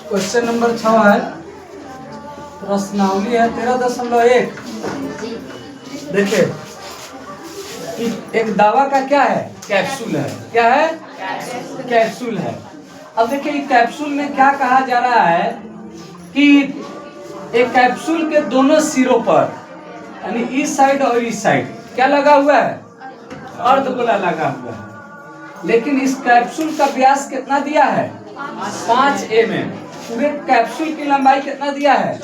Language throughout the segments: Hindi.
क्वेश्चन नंबर 6 है, प्रश्नावली है 13.1। देखिए एक दवा का क्या है, कैप्सूल है। क्या है, कैप्सूल है। अब देखिए इस कैप्सूल में क्या कहा जा रहा है कि एक कैप्सूल के दोनों सिरों पर यानी इस साइड और इस साइड क्या लगा हुआ है, अर्धगोला लगा हुआ है। लेकिन इस कैप्सूल का व्यास कितना दिया है, 5 mm। पूरे कैप्सूल की लंबाई कितना दिया है,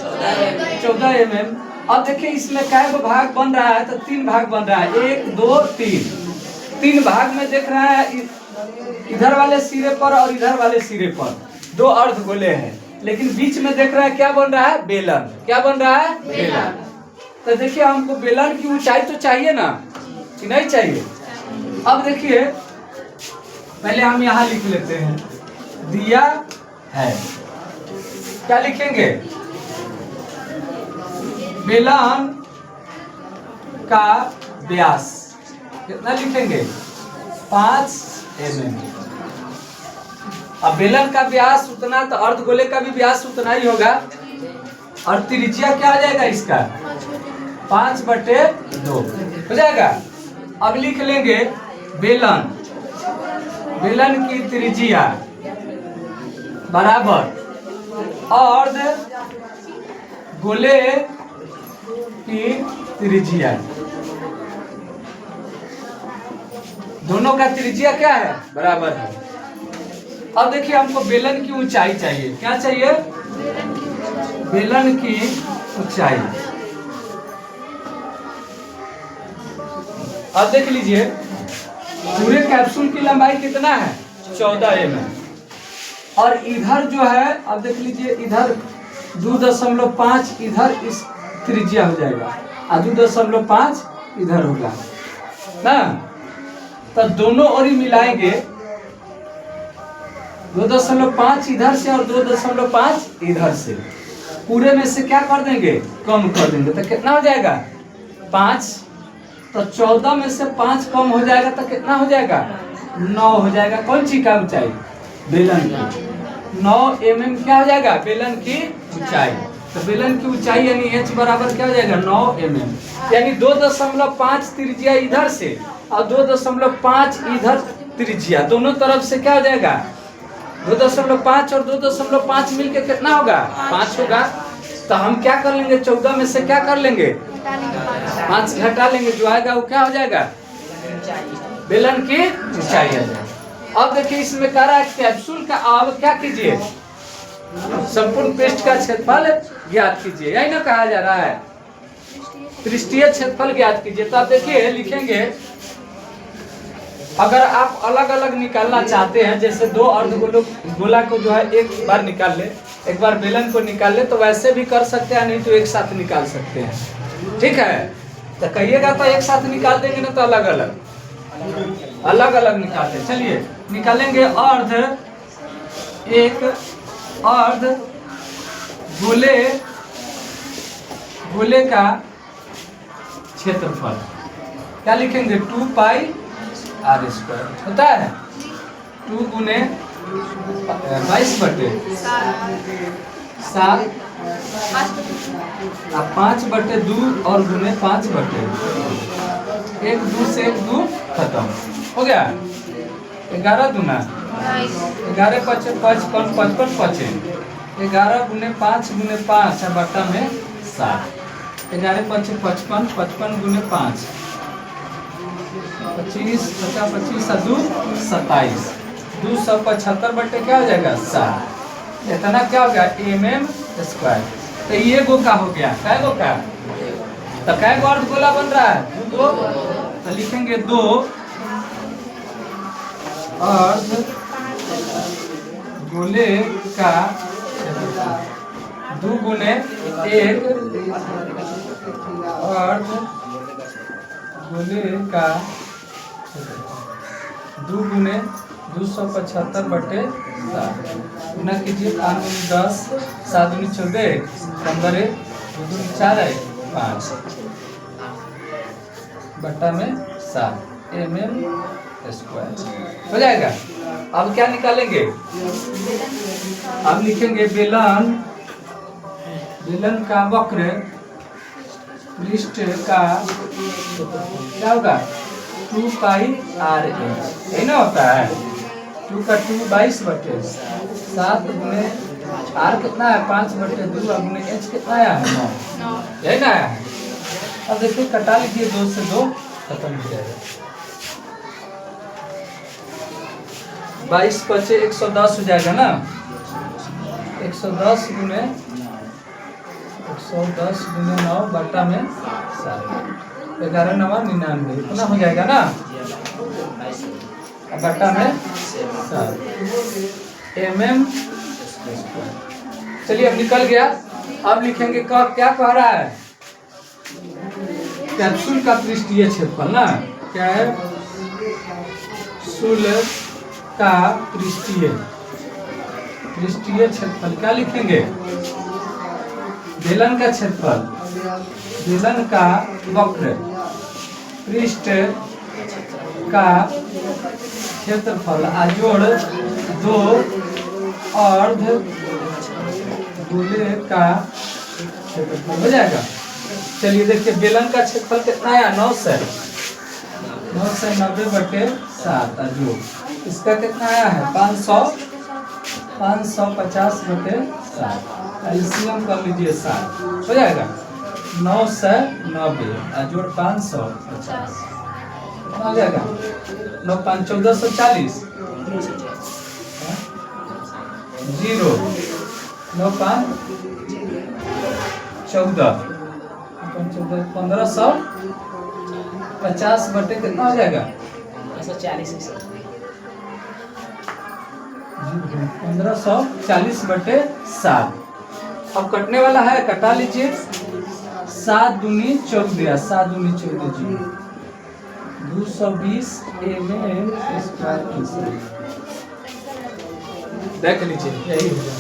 14 mm। अब देखिए इसमें कै भाग बन रहा है, तो 3 भाग बन रहा है, 1 2 3। 3 भाग में देख रहा है, इधर वाले सिरे पर और इधर वाले सिरे पर 2 अर्धगोले हैं, लेकिन बीच में देख रहा है क्या बन रहा है, बेलन। क्या बन रहा है, बेलन। तो देखिए हमको बेलन की ऊंचाई तो चाहिए ना, कि नहीं चाहिए। अब देखिए पहले हम यहाँ लिख लेते हैं, दिया है, क्या लिखेंगे, बेलन का व्यास कितना लिखेंगे, 5 mm। अब बेलन का व्यास उतना तो अर्धगोले का भी व्यास उतना ही होगा, और त्रिज्या क्या आ जाएगा इसका, 5/2 हो जाएगा। अब लिख लेंगे बेलन, बेलन की त्रिज्या बराबर अर्धगोले की त्रिज्या, दोनों का त्रिज्या क्या है, बराबर है। अब देखिए हमको बेलन की ऊंचाई चाहिए, क्या चाहिए, बेलन की ऊंचाई। अब देख लीजिए पूरे कैप्सूल की लंबाई कितना है, 14 mm। और इधर जो है, अब देख लीजिए इधर 2.5 इधर इस त्रिज्या हो जाएगा, और 2.5 इधर होगा ना। तो दोनों ओर ही मिलाएंगे, 2.5 इधर से और 2.5 इधर से, पूरे में से क्या कर देंगे, कम कर देंगे, तो कितना हो जाएगा, 5। तो 14 में से 5 कम हो जाएगा तो कितना हो जाएगा, 9 हो जाएगा। कौन सी का ऊंचाई, बेलन की 9 mm क्या हो जाएगा, बेलन की ऊंचाई। तो बेलन की ऊंचाई यानी h बराबर क्या हो जाएगा, 9 mm। यानी 2.5 त्रिज्या इधर से और 2.5 इधर त्रिज्या, दोनों तरफ से क्या हो जाएगा, 2.5 और 2.5 मिलके कितना होगा, 5 होगा। तो हम क्या कर लेंगे, 14 में से क्या कर लेंगे, 5 घटा लेंगे, जो आएगा वो क्या हो जाएगा, बेलन की ऊंचाई आ जाएगा। अब देखिए इसमें कह रहा है कैप्सूल का, अब क्या कीजिए, संपूर्ण पृष्ठ का क्षेत्रफल ज्ञात कीजिए, यही ना कहा जा रहा है, पृष्ठीय क्षेत्रफल ज्ञात कीजिए। तो आप देखिए लिखेंगे, अगर आप अलग अलग निकालना चाहते हैं, जैसे 2 अर्धगोला को जो है एक बार निकाल ले, एक बार बेलन को निकाल ले, तो वैसे भी कर सकते हैं, नहीं तो एक साथ निकाल सकते हैं। ठीक है, तो कहिएगा तो एक साथ निकाल देंगे ना, तो अलग अलग निकाल दें। चलिए निकालेंगे, अर्ध गोले का क्षेत्रफल क्या लिखेंगे, 2πr² होता है, 2 गुने 22/7, 5/2 और गुने 5/2, 1 2 से 1 2 खत्म हो गया। 11 दूना 11 5 55 55 55, 11 गुने 5 गुने 5 बट्टा में 7, 11 5 55 55 गुने 5 25 50 25 और 2 27, 275 बट्टे क्या हो जाएगा, 7। इतना क्या हो गया, mm²। तो ये गो का हो गया, कै गो का, तो कै गो अर्धगोला बन रहा है, 2। तो लिखेंगे 2 अर्धगोले का 2 गुने 1 अर्धगोले का 2 गुने 275/7 गुना कीजिए, 5 गुने 10, 7 गुने 14, 15 2 गुने 4 5 बट्टा में 7 mm² हो जाएगा। अब क्या निकालेंगे, अब लिखेंगे बेलन का वक्र पृष्ठ का क्या होगा 2 पाई r h, यही ना होता है। 2 का 2 22/7 गुने r कितना है 5/2 गुने h कितना आया है 9, यही ना आया है। अब देखिए कटा लीजिए 2 से 2 खत्म हो जाएगा। 22 बचे 110 हो जाएगा ना। 110 गुने 9 बटा में 7, 11 9 99 इतना हो जाएगा ना, बटा में 7 mm। चलिए अब निकल गया। अब लिखेंगे क्या कह रहा है, कैप्सूल का पृष्ठीय क्षेत्रफल ना, क्या है कैप्सूल का पृष्ठीय क्षेत्रफल। क्या लिखेंगे, बेलन का क्षेत्रफल, बेलन का वक्र पृष्ठ का क्षेत्रफल जोड़ 2 अर्ध गोले का क्षेत्रफल हो जाएगा। चलिए देखिए बेलन का क्षेत्रफल कितना आया 9 से 90/7 जो इसका कितना आया है 550/7, एलसीएम कर लीजिए 7 हो जाएगा। 9 से 90 जोड़ 550 हो जाएगा। 9 5 1440 0 9 5 14 1550 बटे कितना हो जाएगा 1540/7। अब कटने वाला है, कटा लीजिए। 7 दूनी 14 7 दूनी 14 जी 220 mm²। देख लीजिए यही होगा।